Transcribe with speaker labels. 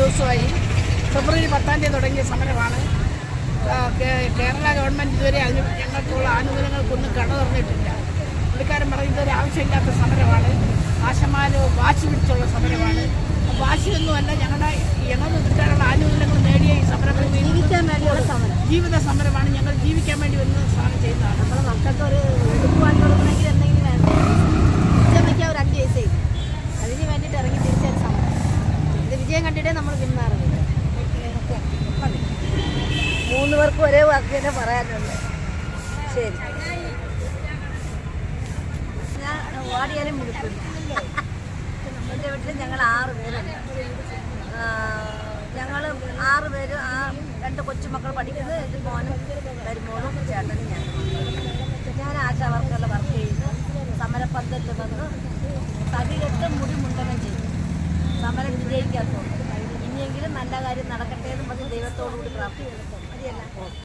Speaker 1: ദിവസമായി. ഫെബ്രുവരി 10-ാം തീയതി തുടങ്ങിയ സമരമാണ്. കേരള ഗവൺമെൻറ് ഇതുവരെ അതിന് ഞങ്ങൾക്കുള്ള ആനുകൂല്യങ്ങൾക്കൊന്നും കട തുറന്നിട്ടില്ല. പുള്ളിക്കാരൻ പറയുന്നത് ഒരു ആവശ്യമില്ലാത്ത സമരമാണ്. ആശമാര് വാശി പിടിച്ചുള്ള സമരമാണ്. വാശിയൊന്നുമല്ല, ഞങ്ങൾക്ക് കിട്ടാനുള്ള ആനുകൂല്യങ്ങൾ നേടിയ ഈ സമരങ്ങൾ
Speaker 2: ജീവിക്കാൻ വേണ്ടിയുള്ള സമരം,
Speaker 1: ജീവിത സമരമാണ്. ഞങ്ങൾ ജീവിക്കാൻ വേണ്ടി വന്ന് സാധനം ചെയ്യുന്നതാണ്.
Speaker 2: നമ്മളെ മക്കൾക്ക് ഒരു എടുക്കുവാൻ കൊടുക്കണമെങ്കിൽ എന്തെങ്കിലും വേണ്ട. വിജയം ഒരു 5 വയസ്സേ അതിന് വേണ്ടിയിട്ട് ഇറങ്ങി തിരിച്ചൊരു സമരം. ഇത് വിജയം കണ്ടിട്ടേ നമ്മൾ പിന്മാറുന്നത്. 3 പേർക്കും ഒരേ വാക്ക് തന്നെ പറയാനുണ്ട്. ശരി, ഞാൻ ഓടിയാലും മുടിക്കും. എൻ്റെ വീട്ടിൽ ഞങ്ങൾ 6 പേരുണ്ട്. ഞങ്ങൾ 6 പേര്, 2 കൊച്ചുമക്കൾ പഠിക്കുന്നത്. എൻ്റെ മോനും മരുമോളും ചേട്ടനും ഞാൻ ആശാ വർക്കറിൽ വർക്ക് ചെയ്തു. സമരപന്തലിൽ വന്ന് തടികെട്ട് മുടി മുണ്ടനം ചെയ്തു. സമരം വിജയിക്കാത്തതുകൊണ്ട് ഇനിയെങ്കിലും നല്ല കാര്യം നടക്കട്ടെ എന്ന് പറഞ്ഞ് ദൈവത്തോടുകൂടി പ്രാർത്ഥിക്കുന്നു. മതിയല്ല.